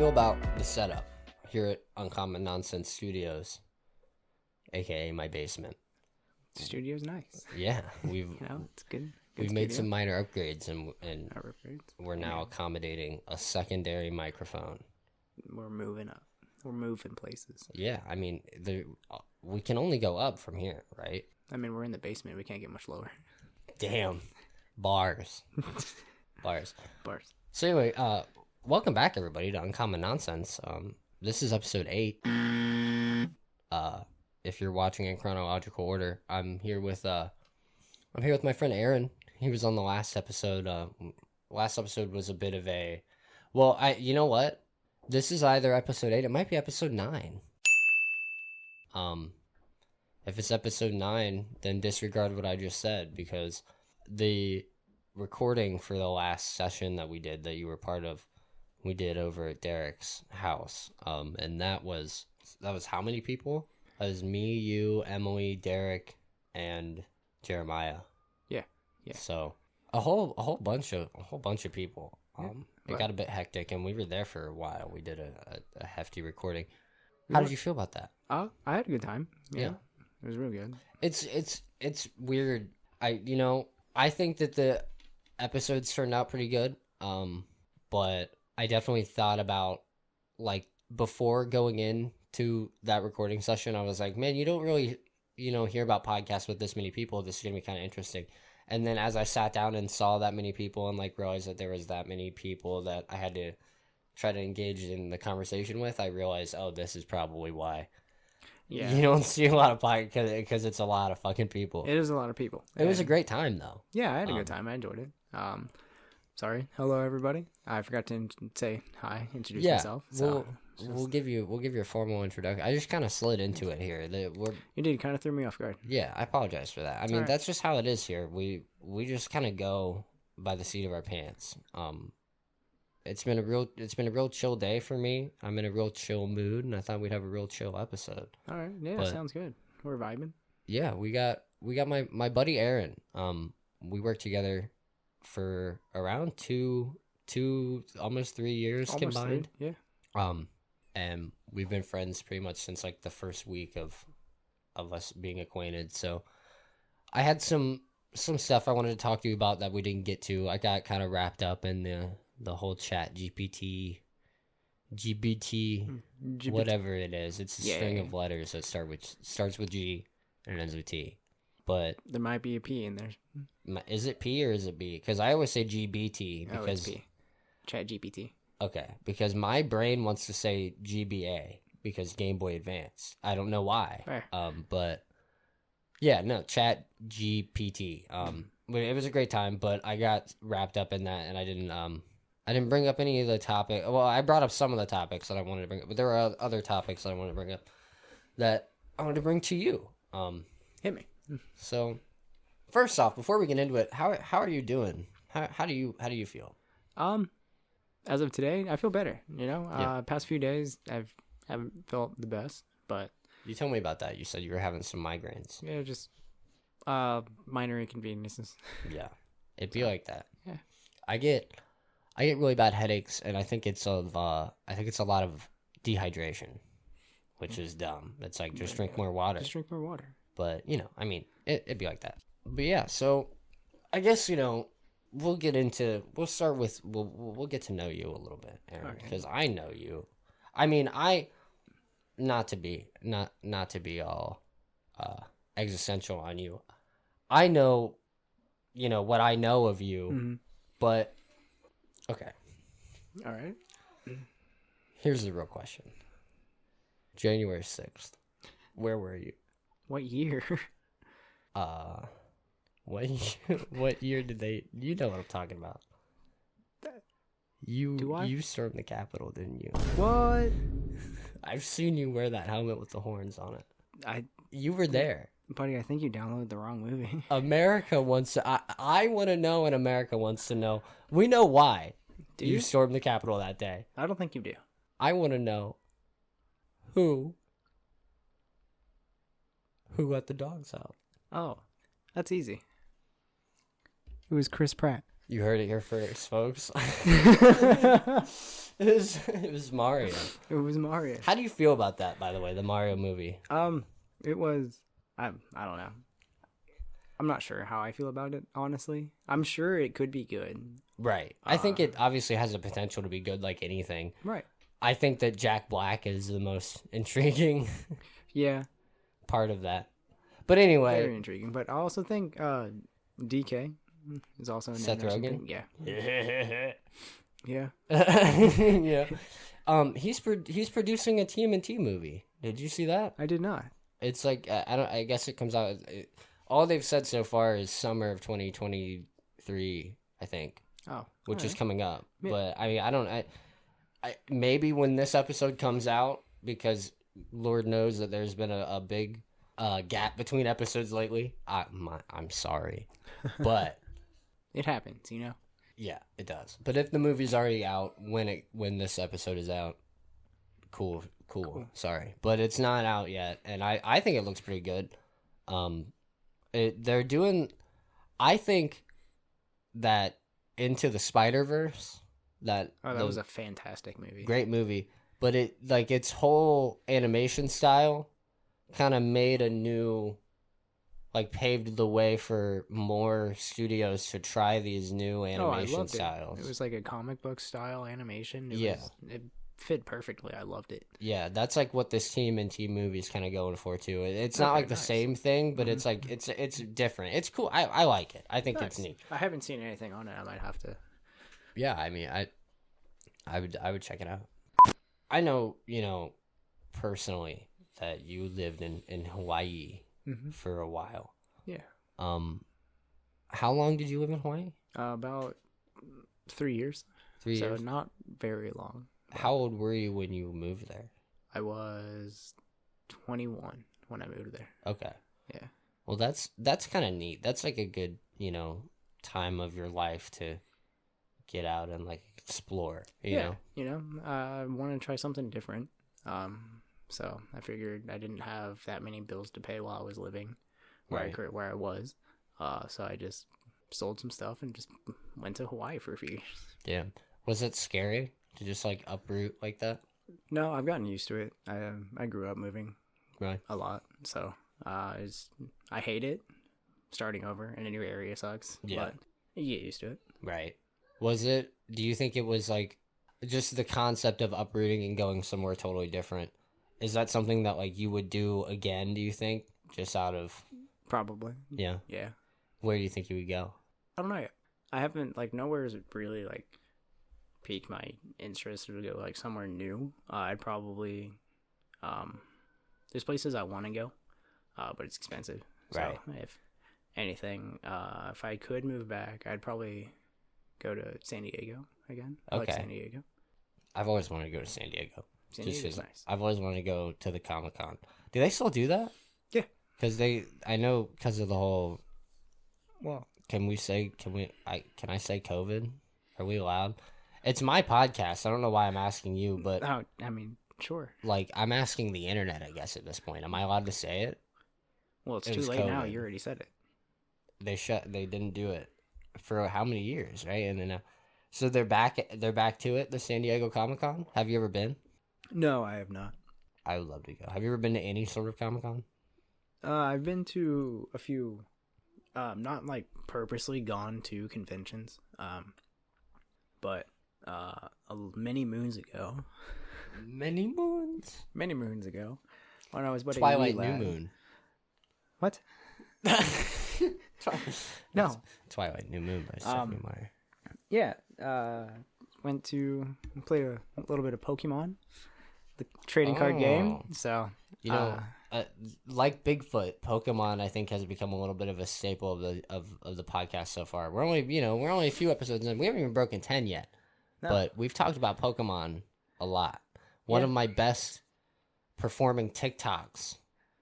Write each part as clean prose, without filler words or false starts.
feel about the setup here at Uncommon Nonsense Studios, aka my basement? The studio's nice. Yeah, we've it's good. we've made some minor upgrades, and upgrades. we're now accommodating a secondary microphone. We're moving up. We're moving places. Yeah, I mean, we can only go up from here, right? I mean, we're in the basement. We can't get much lower. Damn, bars, bars. So anyway, welcome back everybody to Uncommon Nonsense. This is episode 8. If you're watching in chronological order, I'm here with my friend Aaron. He was on the last episode. Last episode was a bit of a, you know what? This is either episode 8. It might be episode 9. If it's episode 9, then disregard what I just said, because the recording for the last session that we did, that you were part of, we did over at Derek's house. And that was how many people? That was me, you, Emily, Derek, and Jeremiah. Yeah. So a whole bunch of people. It got a bit hectic, and we were there for a while. We did a hefty recording. How did you feel about that? I had a good time. Yeah. It was real good. It's weird. I think that the episodes turned out pretty good. But I definitely thought about, like, before going into that recording session, I was like, man, you don't really, hear about podcasts with this many people. This is going to be kind of interesting. And then as I sat down and saw that many people and, like, realized that there was that many people that I had to try to engage in the conversation with, I realized, oh, this is probably why. Yeah. You don't see a lot of podcasts because it's a lot of fucking people. It is a lot of people. It was a great time, though. Yeah, I had a good time. I enjoyed it. Sorry. Hello, everybody. I forgot to say hi, introduce myself. So we'll give you a formal introduction. I just kind of slid into it here. You did kind of threw me off guard. Yeah, I apologize for that. I mean, that's just how it is here. We just kind of go by the seat of our pants. It's been a real chill day for me. I'm in a real chill mood, and I thought we'd have a real chill episode. All right. Yeah, sounds good. We're vibing. Yeah, we got my buddy Aaron. We worked together for around two almost 3 years combined. 3, yeah. And we've been friends pretty much since, like, the first week of us being acquainted. So I had some stuff I wanted to talk to you about that we didn't get to. I got kind of wrapped up in the whole chat GPT, whatever it is. It's a string of letters that starts with G and ends with T. But there might be a P in there. Is it P or is it B? Because I always say GBT because it's P. Chat GPT. Okay, because my brain wants to say GBA because Game Boy Advance. I don't know why. Fair. But yeah, no, Chat GPT. It was a great time, but I got wrapped up in that, and I didn't bring up any of the topic. Well, I brought up some of the topics that I wanted to bring up, but there were other topics that I wanted to bring up that I wanted to bring to you. Hit me. So, first off, before we get into it, how are you doing? How do you feel? As of today, I feel better. Past few days I haven't felt the best, but you told me about that. You said you were having some migraines. Yeah, just minor inconveniences. Yeah, it'd be like that. Yeah, I get really bad headaches, and I think it's a lot of dehydration, which is dumb. It's like just drink more water. Just drink more water. But it'd be like that. But yeah, so I guess we'll get to know you a little bit, Aaron, because I know you. I mean, not to be all existential on you. I know, what I know of you, but okay. All right. Here's the real question. January 6th. Where were you? What year? What year did they? You know what I'm talking about. You stormed the Capitol, didn't you? What? I've seen you wear that helmet with the horns on it. You were there. Buddy, I think you downloaded the wrong movie. America wants to... I want to know, and America wants to know. We know why you stormed the Capitol that day. I don't think you do. I want to know who let the dogs out. Oh, that's easy. It was Chris Pratt. You heard it here first, folks. It was Mario. It was Mario. How do you feel about that, by the way, the Mario movie? It was. I don't know. I'm not sure how I feel about it, honestly. I'm sure it could be good. Right. I think it obviously has the potential to be good, like anything. Right. I think that Jack Black is the most intriguing. Yeah. Part of that. But anyway. Very intriguing. But I also think DK is also an Seth Rogen? Yeah. Yeah. Yeah. Yeah. He's producing a TMNT movie. Did you see that? I did not. It's like I guess it comes out. All they've said so far is summer of 2023, I think. Oh. Which is coming up. Yeah. But I mean, I maybe when this episode comes out, because Lord knows that there's been a big gap between episodes lately. I'm sorry, but it happens, you know. Yeah, it does. But if the movie's already out when this episode is out, cool. Sorry, but it's not out yet, and I think it looks pretty good. They're doing. I think that Into the Spider-Verse. That was a fantastic movie. Great movie, but its whole animation style kind of made a new, paved the way for more studios to try these new animation styles. It was like a comic book style animation. It fit perfectly. I loved it. Yeah, that's like what this TMNT movie is kind of going for too. It's not like the same thing, but it's like it's different. It's cool. I like it. I think it's neat. I haven't seen anything on it. I might have to. Yeah, I mean, I would check it out. I know, personally that you lived in Hawaii for a while. Yeah. How long did you live in Hawaii? About 3 years. 3 years. So not very long. How old were you when you moved there? I was 21 when I moved there. Okay. Yeah. Well, that's kind of neat. That's like a good, time of your life to get out and explore, you know? I want to try something different. So I figured I didn't have that many bills to pay while I was living where I was. So I just sold some stuff and just went to Hawaii for a few years. Yeah. Was it scary to just uproot like that? No, I've gotten used to it. I grew up moving a lot. So I hate it. Starting over in a new area sucks. Yeah. But you get used to it. Right. Do you think it was just the concept of uprooting and going somewhere totally different? Is that something that you would do again, do you think? Just out of... Probably. Yeah? Yeah. Where do you think you would go? I don't know yet. I haven't, nowhere has really, piqued my interest to go, somewhere new. I'd probably... there's places I want to go, but it's expensive. Right. So, if anything, if I could move back, I'd probably go to San Diego again. I like San Diego. I've always wanted to go to San Diego. San Diego's nice. I've always wanted to go to the Comic-Con. Do they still do that? Yeah. Because I know because of the whole... Well... Can I say COVID? Are we allowed? It's my podcast. I don't know why I'm asking you, but... Oh, I mean, sure. I'm asking the internet, I guess, at this point. Am I allowed to say it? Well, it's too late now. You already said it. They didn't do it for how many years, right? And then... So they're back to it, the San Diego Comic-Con? Have you ever been? No, I have not. I would love to go. Have you ever been to any sort of Comic-Con? I've been to a few, not purposely gone to conventions, but many moons ago. Many moons? Many moons ago. When I was Twilight New Moon. What? No. Twilight New Moon by Stephanie Meyer. Yeah, went to play a little bit of Pokémon, the trading card game. So like Bigfoot, Pokemon I think has become a little bit of a staple of the podcast so far. We're only a few episodes in. We haven't even broken 10 yet, but we've talked about Pokemon a lot. One of my best performing TikToks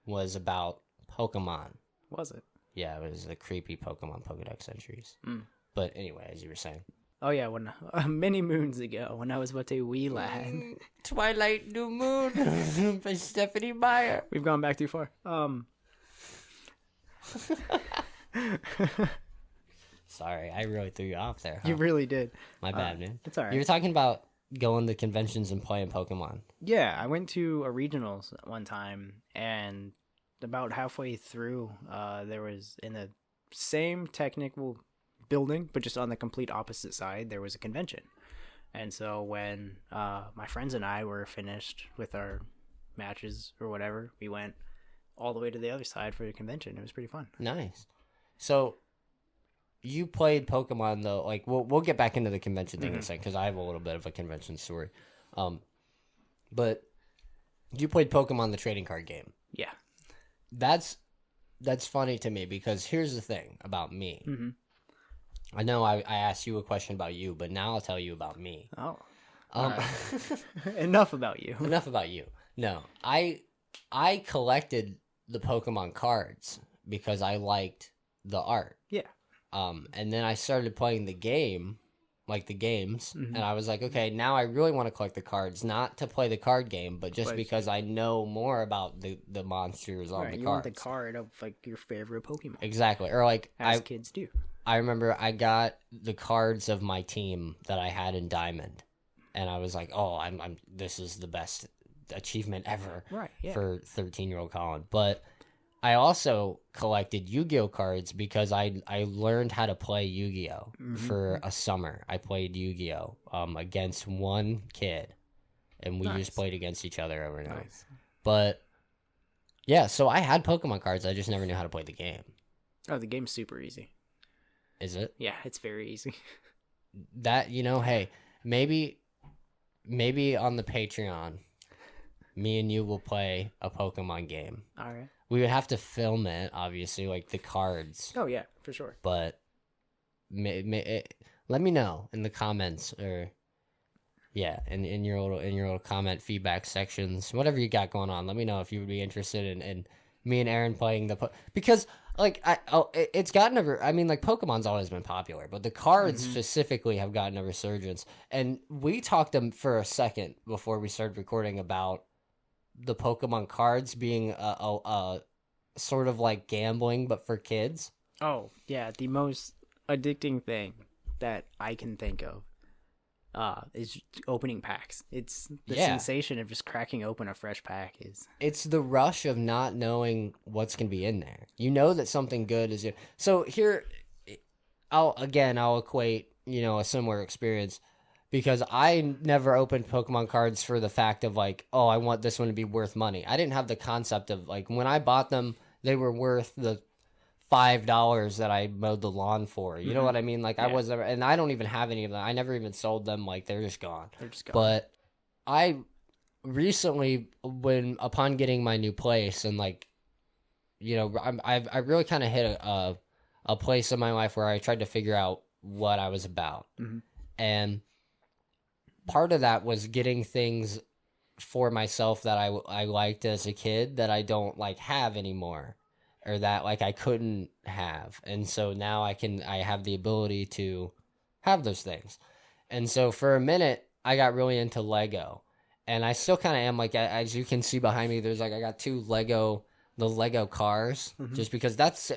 was about Pokemon. Was it? Yeah, it was the creepy Pokemon Pokedex entries. But anyway, as you were saying. Oh yeah, when many moons ago, when I was but a wee lad. Twilight New Moon by Stephanie Meyer. We've gone back too far. Sorry, I really threw you off there. Huh? You really did. My bad, man. It's all right. You were talking about going to conventions and playing Pokemon. Yeah, I went to a regionals one time, and about halfway through, there was in the same technical building, but just on the complete opposite side, there was a convention. And so when my friends and I were finished with our matches or whatever, we went all the way to the other side for the convention. It was pretty fun. Nice. So you played Pokemon though. Like we'll get back into the convention thing in a second because I have a little bit of a convention story. But you played Pokemon the trading card game. Yeah. That's funny to me because here's the thing about me. Mm-hmm. I know I asked you a question about you, but now I'll tell you about me. Oh. Enough about you. Enough about you. No, I collected the Pokemon cards because I liked the art. Yeah. And then I started playing the game, like the games, and I was like, okay, now I really want to collect the cards, not to play the card game, but just because I know more about the monsters on the cards. You want the card of like your favorite Pokemon. Exactly. Or like as kids do. I remember I got the cards of my team that I had in Diamond, and I was like, oh, I'm this is the best achievement ever for 13-year-old Collin. But I also collected Yu-Gi-Oh cards because I learned how to play Yu-Gi-Oh for a summer. I played Yu-Gi-Oh against one kid, and we just played against each other over and over. But yeah, so I had Pokemon cards. I just never knew how to play the game. Oh, the game's super easy. Is it? Yeah, it's very easy. That, hey, maybe on the Patreon, me and you will play a Pokemon game. All right. We would have to film it, obviously, like the cards. Oh yeah, for sure. But let me know in the comments, or in your little comment feedback sections, whatever you got going on. Let me know if you would be interested in me and Aaron playing because like it's gotten like Pokemon's always been popular, but the cards specifically have gotten a resurgence. And we talked for a second before we started recording about the Pokemon cards being a sort of like gambling, but for kids. Oh yeah, the most addicting thing that I can think of is opening packs. It's the sensation of just cracking open a fresh pack. It's the rush of not knowing what's gonna be in there. You know that something good is in. So here, I'll equate a similar experience. Because I never opened Pokemon cards for the fact of like, oh, I want this one to be worth money. I didn't have the concept of like when I bought them, they were worth the $5 that I mowed the lawn for. You know what I mean? Like I was never, and I don't even have any of them. I never even sold them. Like they're just gone. But I recently, upon getting my new place and like, I really kind of hit a place in my life where I tried to figure out what I was about, and part of that was getting things for myself that I liked as a kid that I don't like have anymore, or that like I couldn't have. And so now I have the ability to have those things. And so for a minute I got really into Lego, and I still kind of am. Like as you can see behind me, there's like I got the Lego cars, just because that's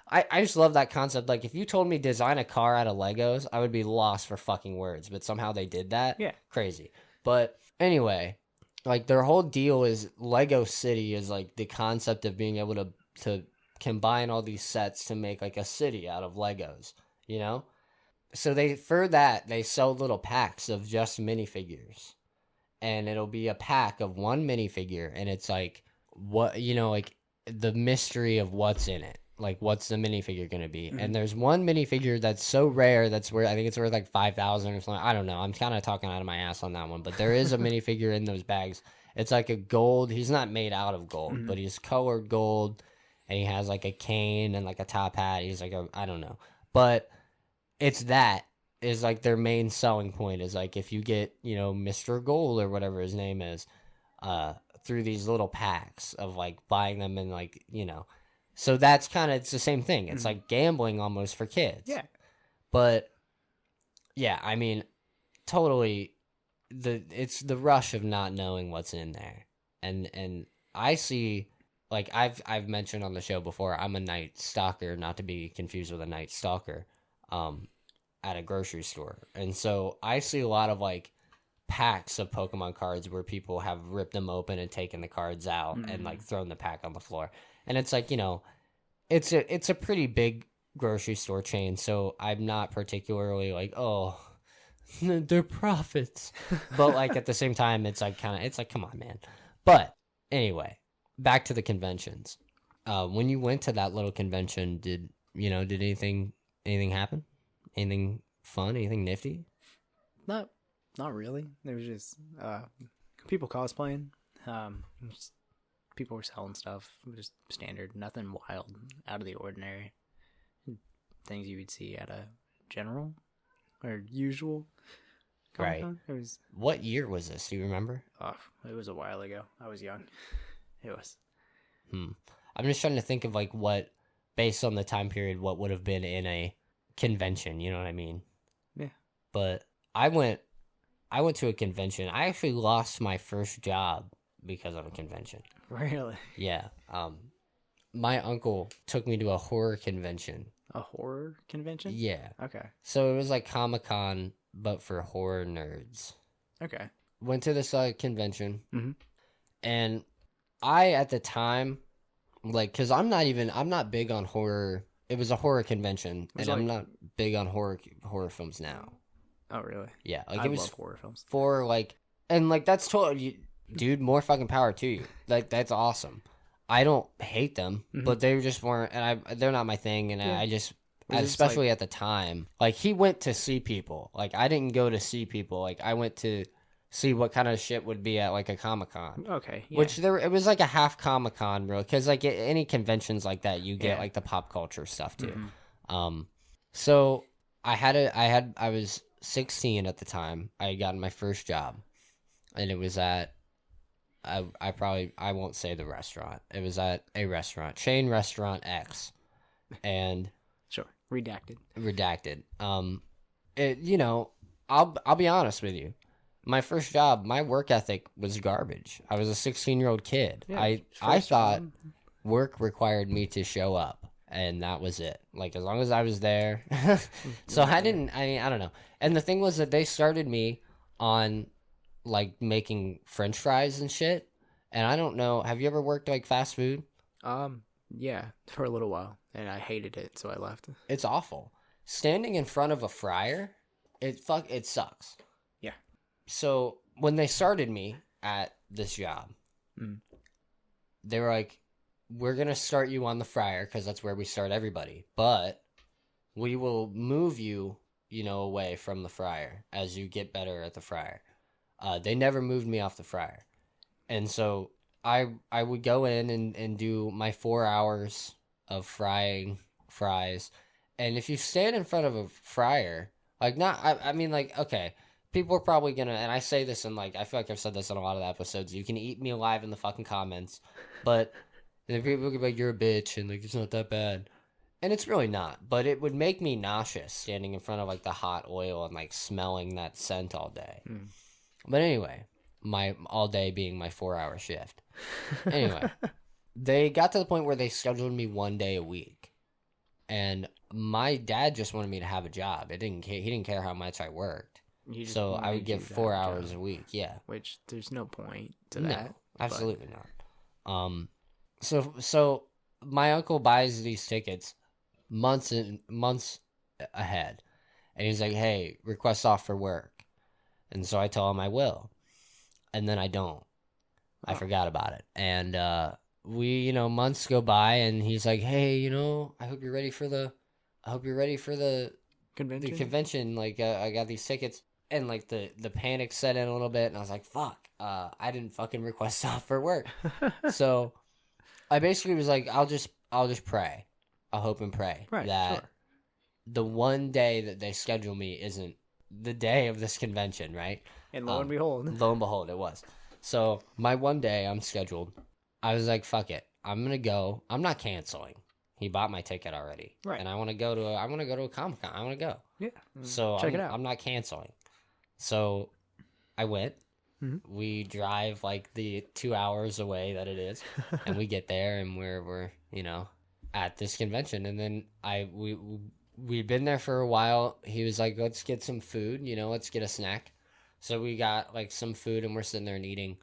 I just love that concept. Like, if you told me design a car out of Legos, I would be lost for fucking words. But somehow they did that. Yeah. Crazy. But anyway, like, their whole deal is Lego City is, like, the concept of being able to combine all these sets to make, like, a city out of Legos, So they sell little packs of just minifigures. And it'll be a pack of one minifigure. And it's, like, like, the mystery of what's in it. Like, what's the minifigure going to be? And there's one minifigure that's so rare that's worth, I think it's worth like 5,000 or something. I don't know. I'm kind of talking out of my ass on that one. But there is a minifigure in those bags. It's like a gold. He's not made out of gold, but he's colored gold. And he has like a cane and like a top hat. He's like I don't know. But it's that is like their main selling point is like if you get, Mr. Gold or whatever his name is, through these little packs of like buying them and like, So that's it's the same thing. It's like gambling almost for kids. Yeah. But yeah, I mean, totally it's the rush of not knowing what's in there. And I see, like I've mentioned on the show before, I'm a night stalker, not to be confused with a night stalker. at a grocery store. And so I see a lot of like packs of Pokemon cards where people have ripped them open and taken the cards out and like thrown the pack on the floor. And it's like, it's a pretty big grocery store chain, so I'm not particularly like, oh, they're profits. But like at the same time, it's like come on, man. But anyway, back to the conventions. When you went to that little convention, did anything happen? Anything fun? Anything nifty? Not really. There was just people cosplaying. Just people were selling stuff. Just standard, nothing wild, out of the ordinary. Things you would see at a general or usual Comic-Con. Right. What year was this? Do you remember? Oh, it was a while ago. I was young. It was. I'm just trying to think of like what, based on the time period, what would have been in a convention. You know what I mean? Yeah. But I went to a convention. I actually lost my first job because of a convention. Really? Yeah. My uncle took me to a horror convention. A horror convention? Yeah. Okay. So it was like Comic-Con, but for horror nerds. Okay. Went to this convention, and I at the time, like, because I'm not big on horror. It was a horror convention, and I'm not big on horror films now. Oh, really? Yeah, like I it was love horror films. For like, and like that's totally, dude. More fucking power to you. Like that's awesome. I don't hate them, but they just weren't, and they're not my thing, and I just. Especially at the time, like he went to see people. Like I didn't go to see people. Like I went to see what kind of shit would be at like a Comic-Con. Okay, yeah. Which it was like a half Comic-Con, bro. Because like at any conventions like that, you get like the pop culture stuff too. So I was 16 at the time. I had gotten my first job, and it was at I won't say the restaurant. It was at a restaurant, chain restaurant X, and. Sure. Redacted. I'll be honest with you. My first job, my work ethic was garbage. I was a 16-year-old kid. Yeah, I thought work required me to show up, and that was it. Like as long as I was there. So I don't know. And the thing was that they started me on like making French fries and shit. And I don't know. Have you ever worked like fast food? Yeah, for a little while, and I hated it, so I left. It's awful. Standing in front of a fryer, it sucks. Yeah. So when they started me at this job, they were like, "We're gonna start you on the fryer because that's where we start everybody, but we will move you, away from the fryer as you get better at the fryer." They never moved me off the fryer, and so. I would go in and do my 4 hours of frying fries. And if you stand in front of a fryer, like okay, people are probably gonna, and I say this in like, I feel like I've said this in a lot of the episodes, you can eat me alive in the fucking comments, but then people could be like, you're a bitch, and like, it's not that bad. And it's really not, but it would make me nauseous standing in front of like the hot oil and like smelling that scent all day. But anyway. My all day being my 4-hour shift. Anyway, they got to the point where they scheduled me 1 day a week, and my dad just wanted me to have a job. He didn't care how much I worked, so I would get 4 hours a week. Yeah, which there's no point to that. No, absolutely not. So my uncle buys these tickets months ahead, and he's like, "Hey, request off for work," and so I tell him I will. And then I don't. I forgot about it. And months go by, and he's like, "Hey, I hope you're ready for the convention." The convention. Like, I got these tickets, and like the panic set in a little bit, and I was like, "Fuck, I didn't fucking request off for work." So I basically was like, "I'll just pray. I'll hope and pray that the one day that they schedule me isn't the day of this convention, right?" And lo and behold, it was. So my one day I'm scheduled. I was like, "Fuck it, I'm gonna go. I'm not canceling." He bought my ticket already, right? And I want to go to a Comic-Con. I want to go. Yeah. So check it out. I'm not canceling. So I went. We drive like the 2 hours away that it is, and we get there, and we're at this convention, and then we'd been there for a while. He was like, let's get some food, let's get a snack. So we got like some food and we're sitting there and eating.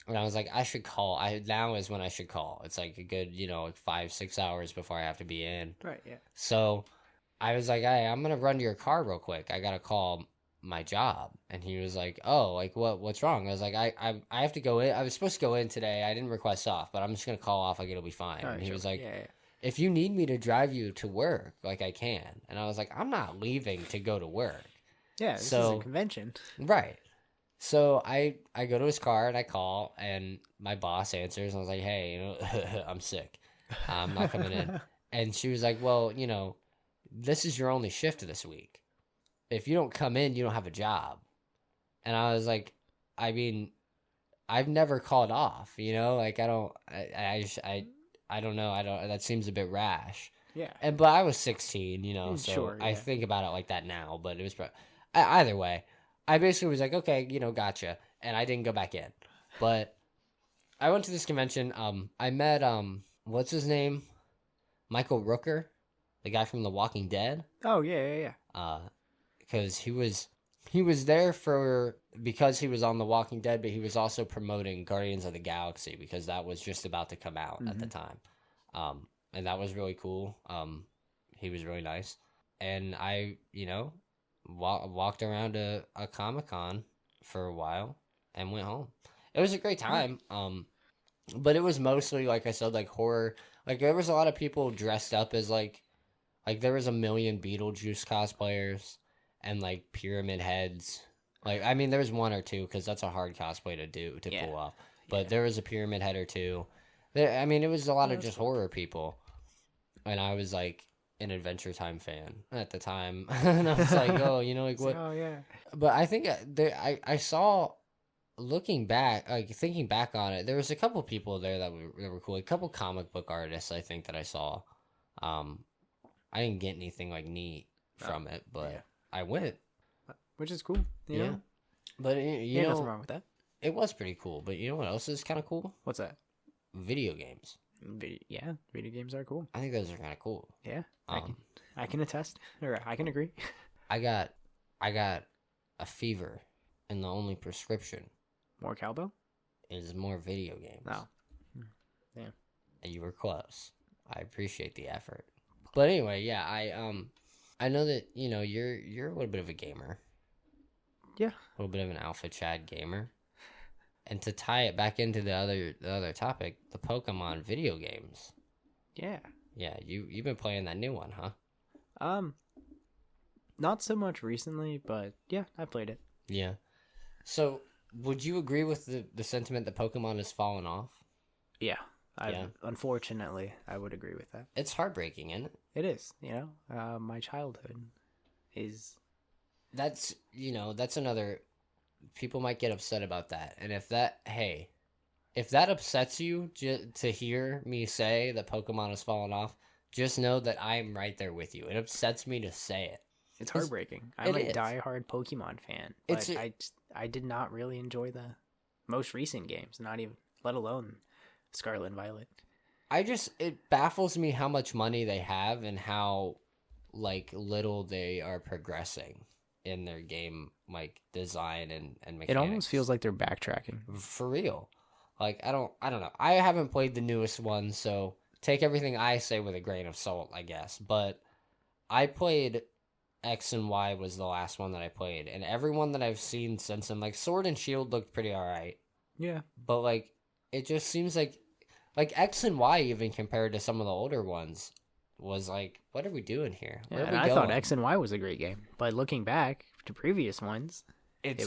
And I was like, I should call. Now is when I should call. It's like a good, like 5-6 hours before I have to be in. Right, yeah. So I was like, hey, I'm going to run to your car real quick. I got to call my job. And he was like, oh, like what's wrong? I was like, I have to go in. I was supposed to go in today. I didn't request off, but I'm just going to call off. Like, it'll be fine. And he was like, yeah. If you need me to drive you to work, like I can. And I was like, I'm not leaving to go to work. Yeah, this is a convention. Right. So I go to his car and I call and my boss answers and I was like, hey, I'm sick. I'm not coming in. And she was like, well, this is your only shift this week. If you don't come in, you don't have a job. And I was like, I mean, I've never called off, like I don't know. That seems a bit rash. Yeah. But I was 16, so sure, yeah. I think about it like that now, but it was either way. I basically was like, okay, gotcha. And I didn't go back in. But I went to this convention. I met, what's his name? Michael Rooker, the guy from The Walking Dead. Oh, yeah. Because he was there because he was on The Walking Dead, but he was also promoting Guardians of the Galaxy because that was just about to come out at the time. And that was really cool. He was really nice. And I, walked around a Comic-Con for a while and went home. It was a great time. But it was mostly, like I said, like horror. Like there was a lot of people dressed up as like there was a million Beetlejuice cosplayers and like pyramid heads. Like, I mean, there was one or two because that's a hard cosplay to pull off. But there was a pyramid head or two. It was a lot of just horror people. And I was like an Adventure Time fan at the time. And I was like, oh, like what? Oh, yeah. But I think I saw, looking back, like thinking back on it, there was a couple people there that were cool. A couple comic book artists, I think, that I saw. I didn't get anything like neat from it, but I went. Which is cool. You know? But you know, nothing wrong with that. It was pretty cool. But you know what else is kind of cool? What's that? Video games. Video games are cool. I think those are kind of cool. Yeah, I can attest, or I can agree. I got a fever, and the only prescription More cowbell is more video games. Oh, yeah. And you were close. I appreciate the effort. But anyway, yeah, I know that you're a little bit of a gamer. Yeah, a little bit of an alpha Chad gamer. And to tie it back into the other topic, the Pokemon video games. Yeah. Yeah, you've been playing that new one, huh? Not so much recently, but yeah, I played it. Yeah. So, would you agree with the sentiment that Pokemon has fallen off? Yeah. Unfortunately, I would agree with that. It's heartbreaking, isn't it? It is, my childhood is... That's another... People might get upset about that. And if that upsets you to hear me say that Pokemon has fallen off, just know that I'm right there with you. It upsets me to say it. It's heartbreaking. I'm a diehard Pokemon fan, but I did not really enjoy the most recent games, not even, let alone Scarlet and Violet. It baffles me how much money they have and how like little they are progressing in their game, like design and mechanics. It almost feels like they're backtracking. For real. Like I don't know. I haven't played the newest one, so take everything I say with a grain of salt, I guess. But I played X and Y was the last one that I played, and everyone that I've seen since then, like Sword and Shield looked pretty alright. Yeah. But like it just seems like X and Y, even compared to some of the older ones, was like, what are we doing here? Where are we I going? thought X and Y was a great game, but looking back to previous ones, it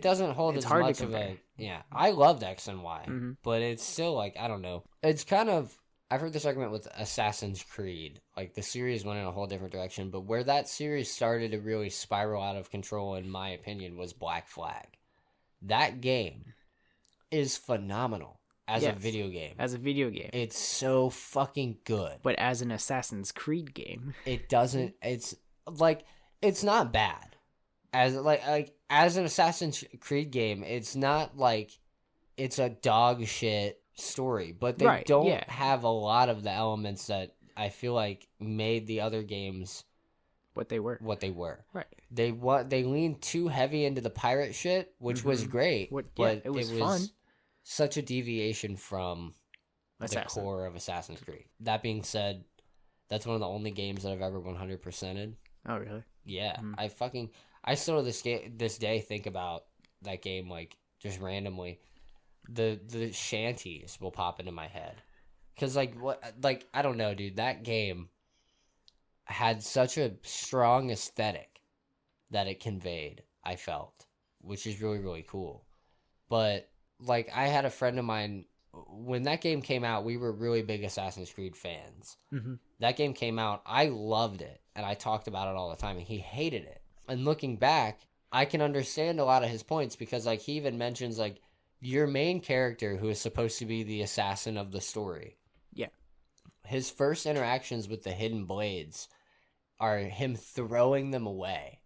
doesn't hold as much of a... Yeah, I loved X and Y, but it's still like, I don't know. It's kind of... I've heard this argument with Assassin's Creed. Like, the series went in a whole different direction, but where that series started to really spiral out of control, in my opinion, was Black Flag. That game is phenomenal. As a video game. As a video game. It's so fucking good. But as an Assassin's Creed game. It doesn't... It's not bad. As an Assassin's Creed game, it's not like it's a dog shit story. But they don't have a lot of the elements that I feel like made the other games what they were. Right. Right. They leaned too heavy into the pirate shit, which was great, but it was fun. Such a deviation from the Assassin. core of Assassin's Creed. That being said, that's one of the only games that I've ever 100%ed. Oh, really? Yeah. I still to this day think about that game like just randomly. The shanties will pop into my head. Cuz like I don't know, dude. That game had such a strong aesthetic that it conveyed, I felt, which is really really cool. But like I had a friend of mine when that game came out, we were really big Assassin's Creed fans. Mm-hmm. That game came out, I loved it, and I talked about it all the time, and he hated it. And looking back, I can understand a lot of his points because, like, he even mentions, like, your main character who is supposed to be the assassin of the story. Yeah. His first interactions with the hidden blades are him throwing them away.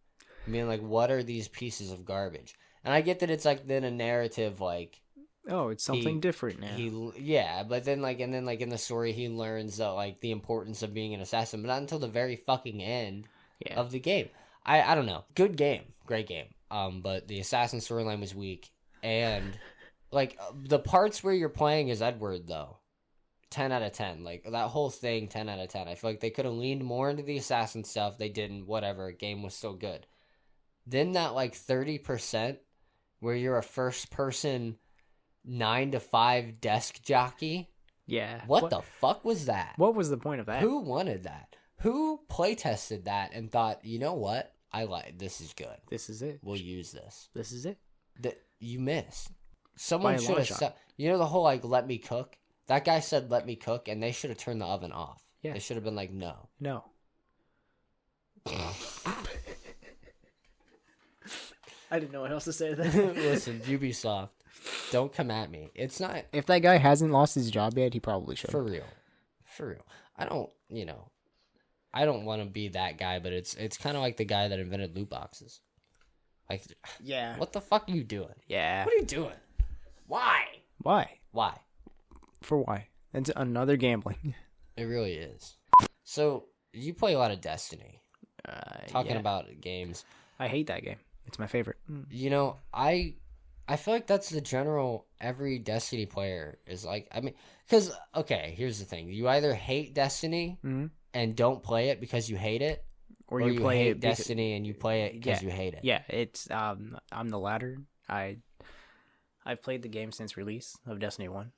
I mean, like, what are these pieces of garbage? And I get that it's, like, then a narrative, like, oh, it's something different now. But then in the story he learns that like the importance of being an assassin, but not until the very fucking end of the game. I don't know. Good game, great game. But the assassin storyline was weak, and like the parts where you're playing as Edward though, 10 out of 10. Like that whole thing, 10 out of 10. I feel like they could have leaned more into the assassin stuff. They didn't. Whatever. Game was still good. Then that like 30% where you're a first person 9 to 5 desk jockey. Yeah. What the fuck was that? What was the point of that? Who wanted that? Who play tested that and thought, you know what? This is good. This is it. We'll use this. This is it. You missed. Someone should have you know the whole like let me cook? That guy said let me cook and they should have turned the oven off. Yeah. They should have been like no. No. I didn't know what else to say to that. Listen, Ubisoft. Don't come at me. It's not. If that guy hasn't lost his job yet, he probably should. For real. I don't want to be that guy, but it's kind of like the guy that invented loot boxes. Like, yeah. What the fuck are you doing? Yeah. What are you doing? Why? For why? It's another gambling. It really is. So you play a lot of Destiny. Talking about games. I hate that game. It's my favorite. You know, I feel like that's the general every Destiny player is like. I mean, because okay, here's the thing: you either hate Destiny and don't play it because you hate it, or you play hate Destiny and you play it because you hate it. Yeah, it's I'm the latter. I've played the game since release of Destiny 1,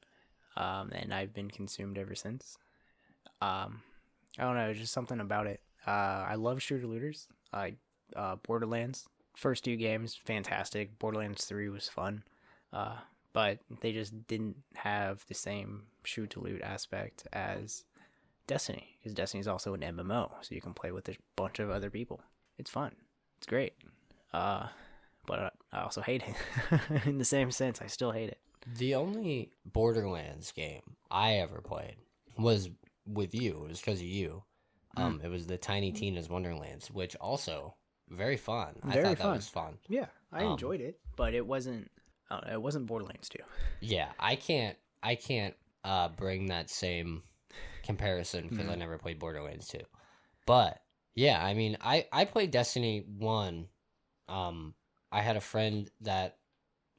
and I've been consumed ever since. I don't know, just something about it. I love shooter looters. Borderlands. First 2 games, fantastic. Borderlands 3 was fun. But they just didn't have the same shoot to loot aspect as Destiny. Because Destiny is also an MMO, so you can play with a bunch of other people. It's fun. It's great. But I also hate it. In the same sense, I still hate it. The only Borderlands game I ever played was with you. It was because of you. It was the Tiny Tina's Wonderlands, which also... very fun. I thought that was fun. Yeah, I enjoyed it, but it wasn't. It wasn't Borderlands 2. Yeah, I can't bring that same comparison because I never played Borderlands 2. But yeah, I mean, I played Destiny 1. I had a friend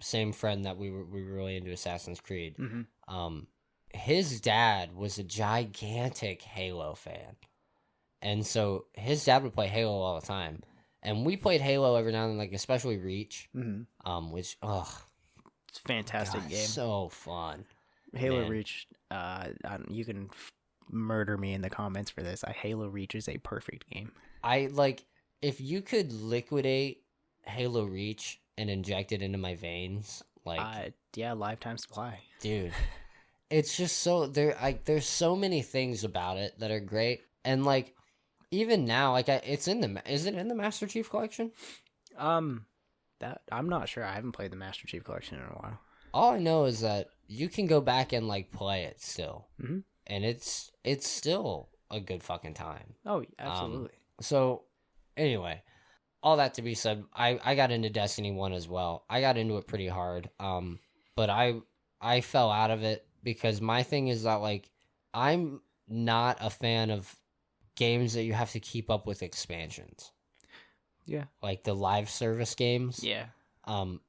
same friend that we were really into Assassin's Creed. His dad was a gigantic Halo fan, and so his dad would play Halo all the time. And we played Halo every now and then, like especially Reach, which it's a fantastic game, so fun. Halo Reach, you can murder me in the comments for this. Halo Reach is a perfect game. I like if you could liquidate Halo Reach and inject it into my veins, like lifetime supply, dude. It's just so there's so many things about it that are great, and like. Even now, like is it in the Master Chief Collection? That I'm not sure. I haven't played the Master Chief Collection in a while. All I know is that you can go back and like play it still, and it's still a good fucking time. Oh, absolutely. So, anyway, all that to be said, I got into Destiny 1 as well. I got into it pretty hard, but I fell out of it because my thing is that like I'm not a fan of games that you have to keep up with expansions. Yeah. Like the live service games. Yeah. And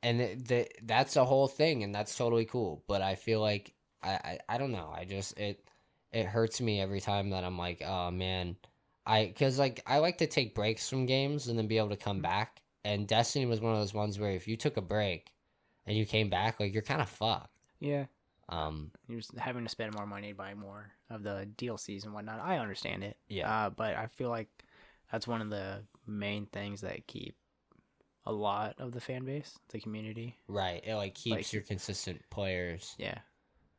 that's a whole thing, and that's totally cool. But I feel like I don't know. It hurts me every time that I'm like, oh man, because like I like to take breaks from games and then be able to come back. And Destiny was one of those ones where if you took a break and you came back, like you're kind of fucked. Yeah. You're just having to spend more money to buy more of the DLCs and whatnot. I understand it. Yeah. But I feel like that's one of the main things that keep a lot of the fan base, the community. Right. It like keeps your consistent players. Yeah.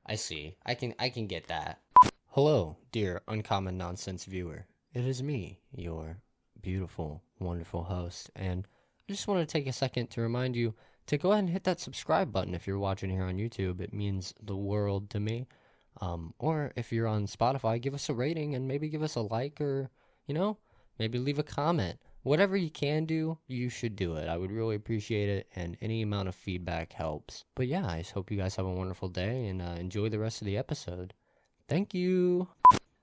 I see. I can get that. Hello, dear Uncommon Nonsense viewer. It is me, your beautiful, wonderful host, and I just want to take a second to remind you to go ahead and hit that subscribe button if you're watching here on YouTube. It means the world to me. Or if you're on Spotify, give us a rating and maybe give us a like, or, maybe leave a comment. Whatever you can do, you should do it. I would really appreciate it, and any amount of feedback helps. But yeah, I just hope you guys have a wonderful day, and enjoy the rest of the episode. Thank you.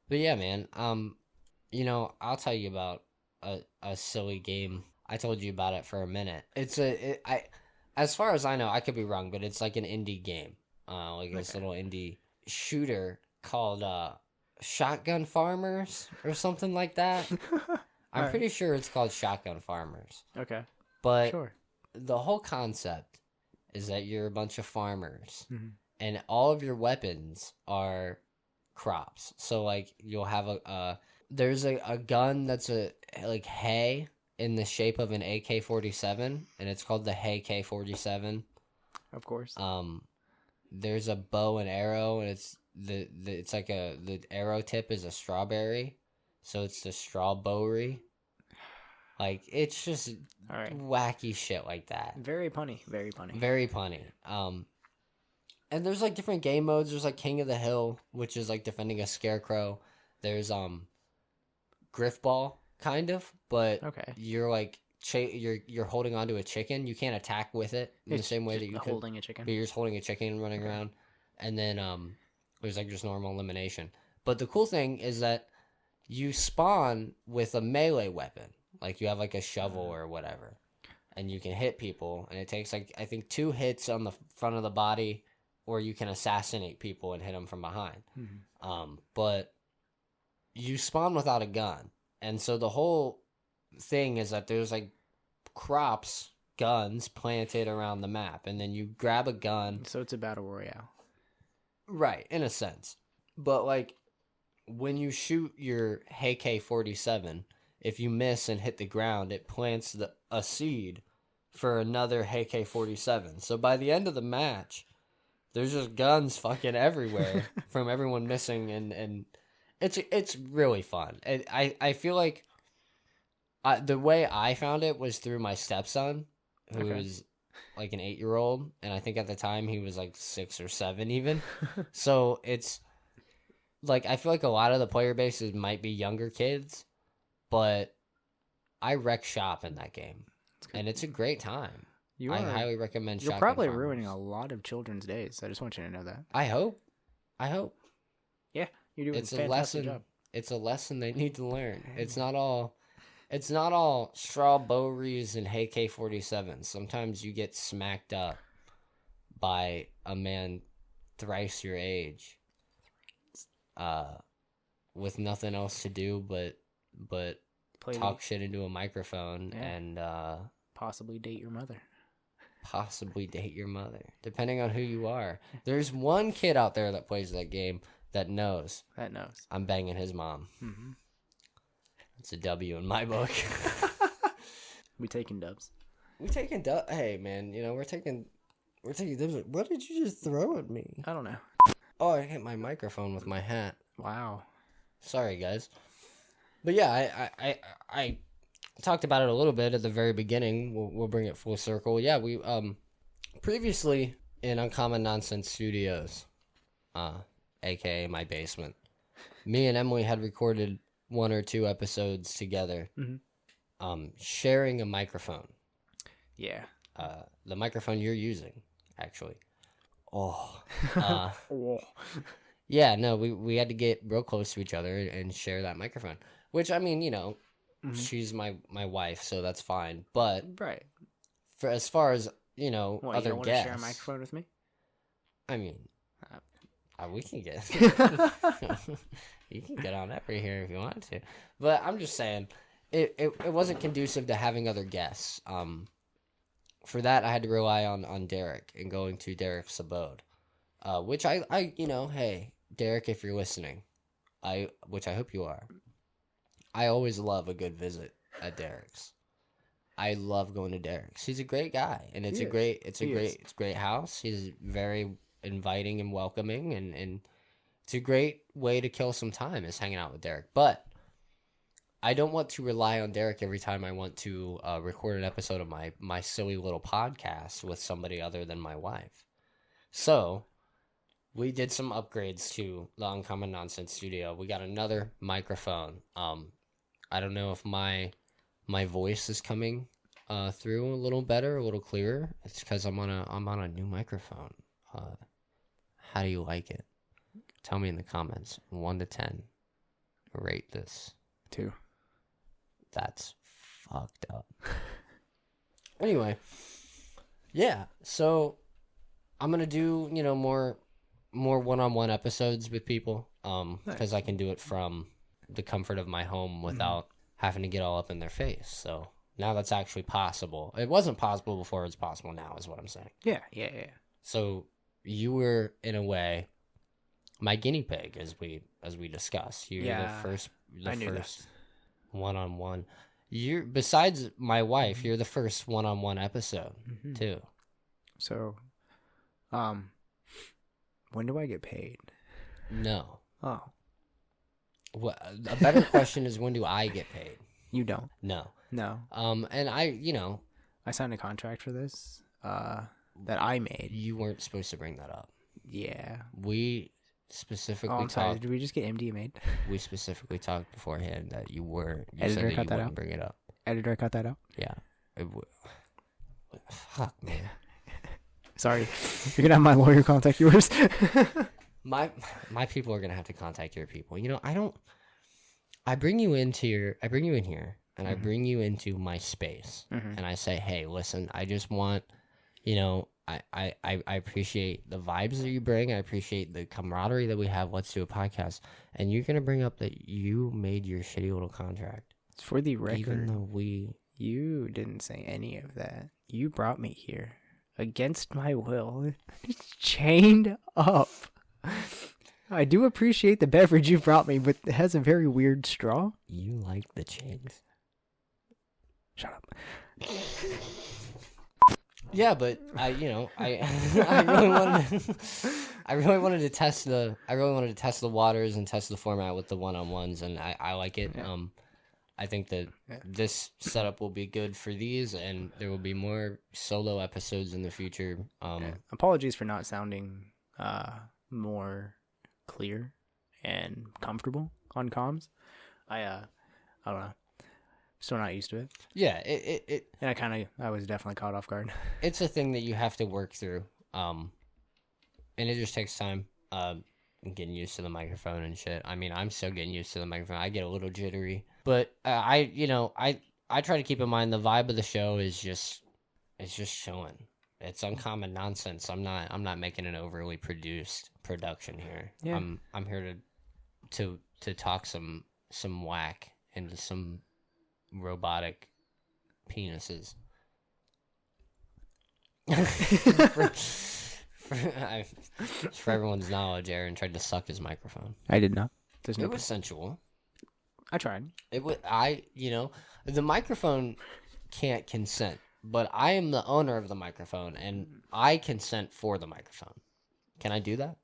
But yeah, man, I'll tell you about a silly game. I told you about it for a minute. As far as I know, I could be wrong, but it's like an indie game. This little indie shooter called Shotgun Farmers or something like that. I'm pretty sure it's called Shotgun Farmers. Okay. But sure. The whole concept is that you're a bunch of farmers, and all of your weapons are crops. So, like, you'll have there's a gun that's like hay in the shape of an AK-47, and it's called the AK-47. Of course. There's a bow and arrow, and it's it's like the arrow tip is a strawberry. So it's the strawberry. Like, it's just wacky shit like that. Very punny. Very punny. Very punny. And there's, like, different game modes. There's, like, King of the Hill, which is, like, defending a scarecrow. There's, Griffball, kind of. But you're, like, you're holding onto a chicken. You can't attack with it in the same way that you could. Holding a chicken. But you're just holding a chicken and running around. And then, there's, like, just normal elimination. But the cool thing is that you spawn with a melee weapon. Like, you have, like, a shovel or whatever. And you can hit people. And it takes, like, I think 2 hits on the front of the body, or you can assassinate people and hit them from behind. But you spawn without a gun. And so the whole thing is that there's, like, guns planted around the map. And then you grab a gun. So it's a battle royale. Right, in a sense. But, like, when you shoot your AK-47, if you miss and hit the ground, it plants a seed for another AK-47. So by the end of the match, there's just guns fucking everywhere from everyone missing, and it's really fun. I feel like the way I found it was through my stepson, who was like an 8-year-old, and I think at the time he was like 6 or 7 even. So it's like, I feel like a lot of the player bases might be younger kids, but I wreck shop in that game, and it's a great time. I highly recommend Shotgun You're probably Farmers. ruining a lot of children's days. I just want you to know that. I hope. Yeah, you're doing It's a fantastic job. It's a lesson they need to learn. It's not all strawberries and AK-47s. Sometimes you get smacked up by a man thrice your age, with nothing else to do but talk shit into a microphone and possibly date your mother. Depending on who you are. There's one kid out there that plays that game that knows I'm banging his mom. It's a W in my book. We taking dubs. Hey man, we're taking dubs. What did you just throw at me? I don't know. Oh, I hit my microphone with my hat. Wow. Sorry guys. But yeah, I talked about it a little bit at the very beginning. We'll bring it full circle. Yeah, we previously in Uncommon Nonsense Studios, aka my basement, me and Emily had recorded 1 or 2 episodes together, sharing a microphone. Yeah. The microphone you're using, actually. Yeah, no, we had to get real close to each other and share that microphone. Which, I mean, she's my wife, so that's fine. But right. for as far as, What, other you don't want to guests. share a microphone with me? I mean, we can get... You can get on every here if you want to. But I'm just saying, it wasn't conducive to having other guests. For that, I had to rely on Derek and going to Derek's abode. Which I hey, Derek, if you're listening, which I hope you are, I always love a good visit at Derek's. I love going to Derek's. He's a great guy, and it's a great house. He's very inviting and welcoming, and it's a great way to kill some time is hanging out with Derek. But I don't want to rely on Derek every time I want to record an episode of my silly little podcast with somebody other than my wife. So we did some upgrades to the Uncommon Nonsense studio. We got another microphone. I don't know if my voice is coming through a little better, a little clearer. It's because I'm on a new microphone. How do you like it? Tell me in the comments. 1 to 10. Rate this. 2. That's fucked up. Anyway, yeah. So I'm gonna do more one-on-one episodes with people. Because I can do it from the comfort of my home without having to get all up in their face. So now that's actually possible. It wasn't possible before. It's possible now, is what I'm saying. Yeah. So you were, in a way, my guinea pig, as we discussed. You're the first one-on-one. You're, besides my wife, you're the first one-on-one episode too. So, when do I get paid? No. Oh. Well, a better question is, when do I get paid? You don't. No. And I signed a contract for this that I made. You weren't supposed to bring that up. Yeah. We specifically talked. Sorry, did we just get MD made? We specifically talked beforehand that you were. You Editor, said that cut you that wouldn't out. bring it up. Editor, cut that out. Yeah. Fuck, man. Sorry. You're gonna have my lawyer contact yours. My people are gonna have to contact your people. I bring you in here, and I bring you into my space, and I say, hey, listen, I just want, I appreciate the vibes that you bring. I appreciate the camaraderie that we have. Let's do a podcast. And you're gonna bring up that you made your shitty little contract. For the record, even though you didn't say any of that. You brought me here against my will, chained up. I do appreciate the beverage you brought me, but it has a very weird straw. You like the chains. Shut up. Yeah, but I really wanted to test the waters and test the format with the one-on-ones, and I like it. Yeah. I think that this setup will be good for these, and there will be more solo episodes in the future. Apologies for not sounding more clear and comfortable on comms. I don't know. Still not used to it. Yeah, it and I was definitely caught off guard. It's a thing that you have to work through, and it just takes time. Getting used to the microphone and shit. I mean, I'm still getting used to the microphone. I get a little jittery, but I try to keep in mind the vibe of the show is just showing. It's uncommon nonsense. I'm not making an overly produced production here. Yeah. I'm here to talk some whack into some robotic penises. For everyone's knowledge, Aaron tried to suck his microphone. I did not. It was sensual. I tried. The microphone can't consent, but I am the owner of the microphone, and I consent for the microphone. Can I do that?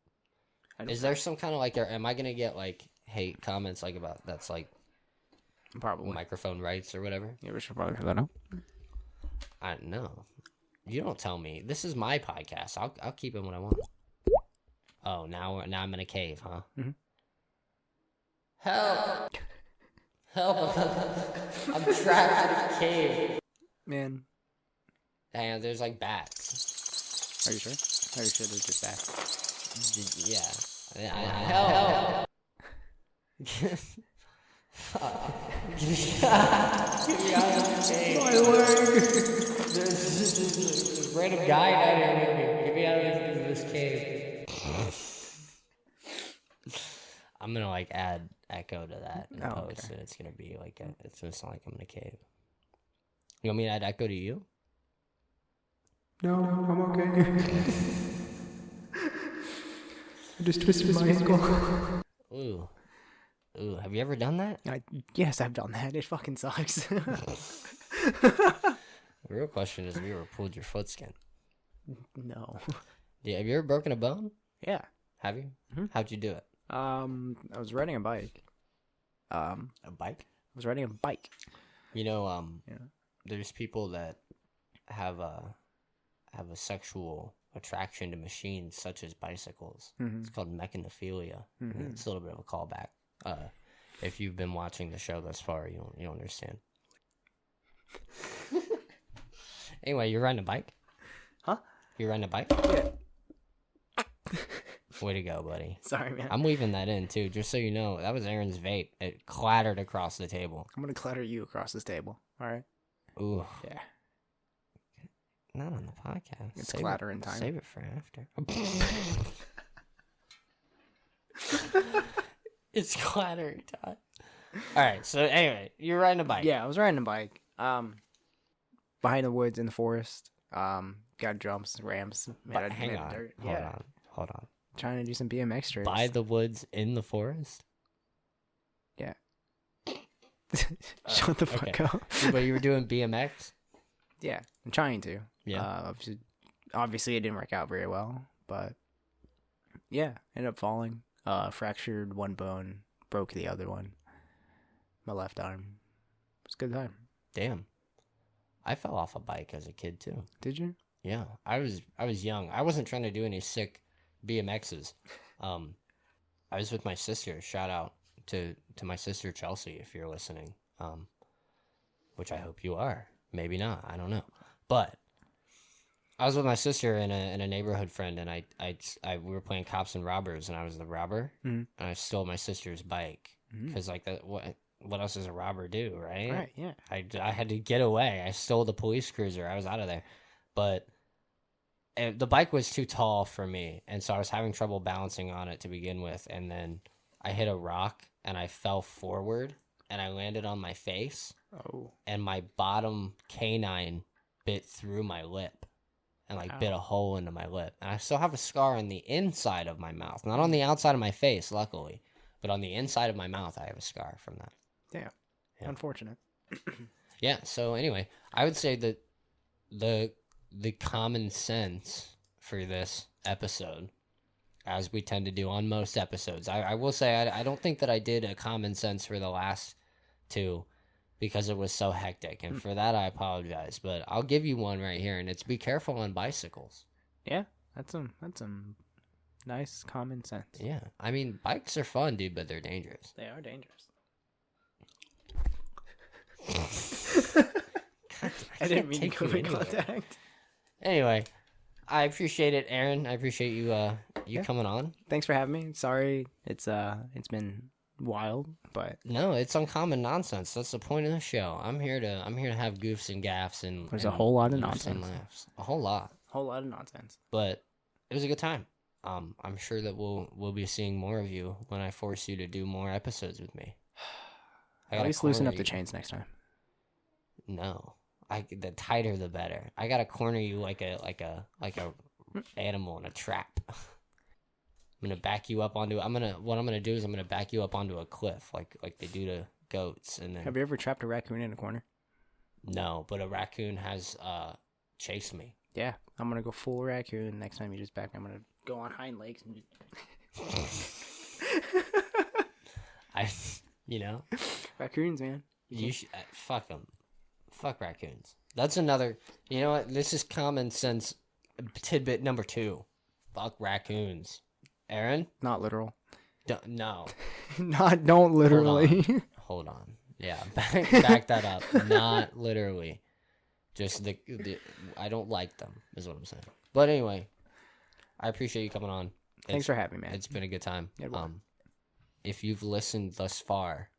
Is there some kind of am I gonna get hate comments about that's probably microphone rights or whatever? Yeah, we should probably figure that out. I don't know. You don't tell me. This is my podcast. I'll keep it when I want. Oh, now I'm in a cave, huh? Mm-hmm. Help! Help! I'm trapped in a cave. Man. And there's bats. Are you sure? Are you sure there's just bats? Yeah. Hell. Get me out of this cave. My leg. There's random guy down here with me. Get me out of this cave. I'm gonna like add echo to that in post, okay. And it's gonna be like it's gonna sound like I'm in a cave. You want me to add echo to you? No, I'm okay. I just twisted my ankle. Ooh, have you ever done that? Yes, I've done that. It fucking sucks. The real question is, have you ever pulled your foot skin? No. Yeah, have you ever broken a bone? Yeah. Have you? Mm-hmm. How'd you do it? I was riding a bike. A bike? I was riding a bike. You know, there's people that have a sexual attraction to machines such as bicycles. Mm-hmm. It's called mechanophilia. Mm-hmm. It's a little bit of a callback. If you've been watching the show thus far, you don't understand. Anyway, you're riding a bike? Huh? You're riding a bike? Yeah. Way to go, buddy. Sorry, man. I'm leaving that in, too, just so you know. That was Aaron's vape. It clattered across the table. I'm going to clatter you across this table, all right? Ooh. Yeah. Not on the podcast. It's clattering time. Save it for after. It's clattering time. All right, so anyway, you're riding a bike. Yeah, I was riding a bike. Behind the woods in the forest. Got jumps, ramps. Hang on. Dirt. Hold on. Trying to do some BMX tricks. By the woods in the forest? Yeah. Shut the fuck up. But you were doing BMX? Yeah, I'm trying to. Yeah. Obviously, it didn't work out very well, but yeah, ended up falling. Fractured one bone, broke the other one. My left arm. It was a good time. Damn. I fell off a bike as a kid too. Did you? Yeah, I was young. I wasn't trying to do any sick BMXs. I was with my sister. Shout out to my sister Chelsea if you're listening. Which I hope you are. Maybe not. I don't know. But I was with my sister and a neighborhood friend, and we were playing cops and robbers, and I was the robber, and I stole my sister's bike because like that. What else does a robber do, right? Right. Yeah. I had to get away. I stole the police cruiser. I was out of there, but the bike was too tall for me, and so I was having trouble balancing on it to begin with, and then I hit a rock and I fell forward and I landed on my face. Oh. And my bottom canine bit through my lip and bit a hole into my lip. And I still have a scar on the inside of my mouth, not on the outside of my face, luckily, but on the inside of my mouth, I have a scar from that. Damn. Yeah. Unfortunate. Yeah. So anyway, I would say that the common sense for this episode, as we tend to do on most episodes, I will say I don't think that I did a common sense for the last two because it was so hectic, and for that I apologize. But I'll give you one right here, and it's be careful on bicycles. Yeah, that's some nice common sense. Yeah, I mean bikes are fun, dude, but they're dangerous. They are dangerous. God, I didn't mean to come in contact. Anyway, I appreciate it, Aaron. I appreciate you coming on. Thanks for having me. Sorry, it's been wild, but no, it's uncommon nonsense. That's the point of the show. I'm here to have goofs and gaffs and there's a whole lot of nonsense. And laughs. A whole lot of nonsense. But it was a good time. I'm sure that we'll be seeing more of you when I force you to do more episodes with me. At least loosen up the chains next time. No. The tighter the better. I gotta corner you like a animal in a trap. I'm gonna back you up onto. What I'm gonna do is I'm gonna back you up onto a cliff like they do to goats. And then have you ever trapped a raccoon in a corner? No, but a raccoon has chased me. Yeah, I'm gonna go full raccoon next time you just back me. I'm gonna go on hind legs and. Raccoons, man. You should fuck them. Fuck raccoons. That's another. You know what? This is common sense tidbit number 2. Fuck raccoons. Aaron? Not literal. No. Don't literally. Hold on. Yeah, back that up. Not literally. Just I don't like them, is what I'm saying. But anyway, I appreciate you coming on. Thanks for having me, man. It's been a good time. Yeah, if you've listened thus far,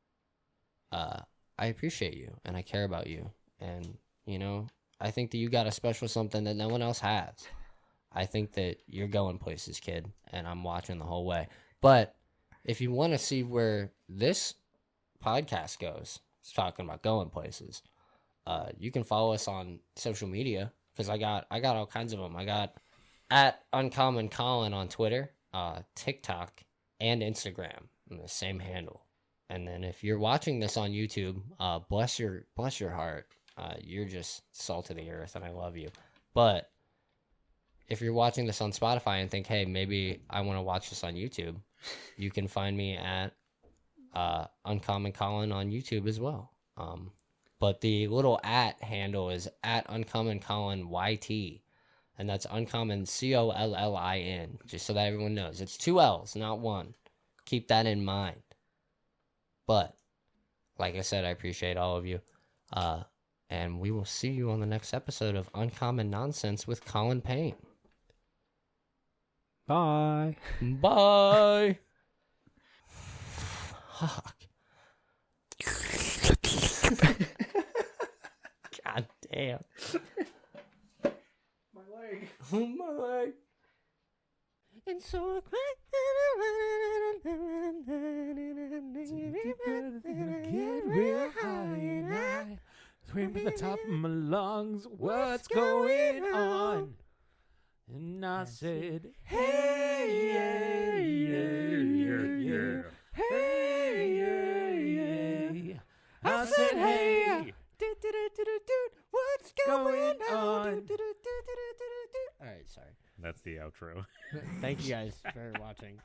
I appreciate you and I care about you. And, you know, I think that you got a special something that no one else has. I think that you're going places, kid, and I'm watching the whole way. But if you want to see where this podcast goes, it's talking about going places, you can follow us on social media because I got all kinds of them. I got at Uncommon Collin on Twitter, TikTok, and Instagram, and the same handle. And then if you're watching this on YouTube, bless your heart. You're just salt of the earth, and I love you. But if you're watching this on Spotify and think, hey, maybe I want to watch this on YouTube, you can find me at Uncommon Collin on YouTube as well. But the little at handle is at Uncommon Collin YT. And that's Uncommon Collin, just so that everyone knows. It's 2 L's, not 1. Keep that in mind. But, like I said, I appreciate all of you. And we will see you on the next episode of Uncommon Nonsense with Collin Payne. Bye. Bye. Fuck. God damn. My leg. My leg. And so get real high and I scream at the top of my lungs, what's going on? And I said, hey, yeah, yeah, yeah, yeah. Hey, yeah, yeah. I said, hey, what's going on? All right, sorry. That's the outro. Thank you guys for watching.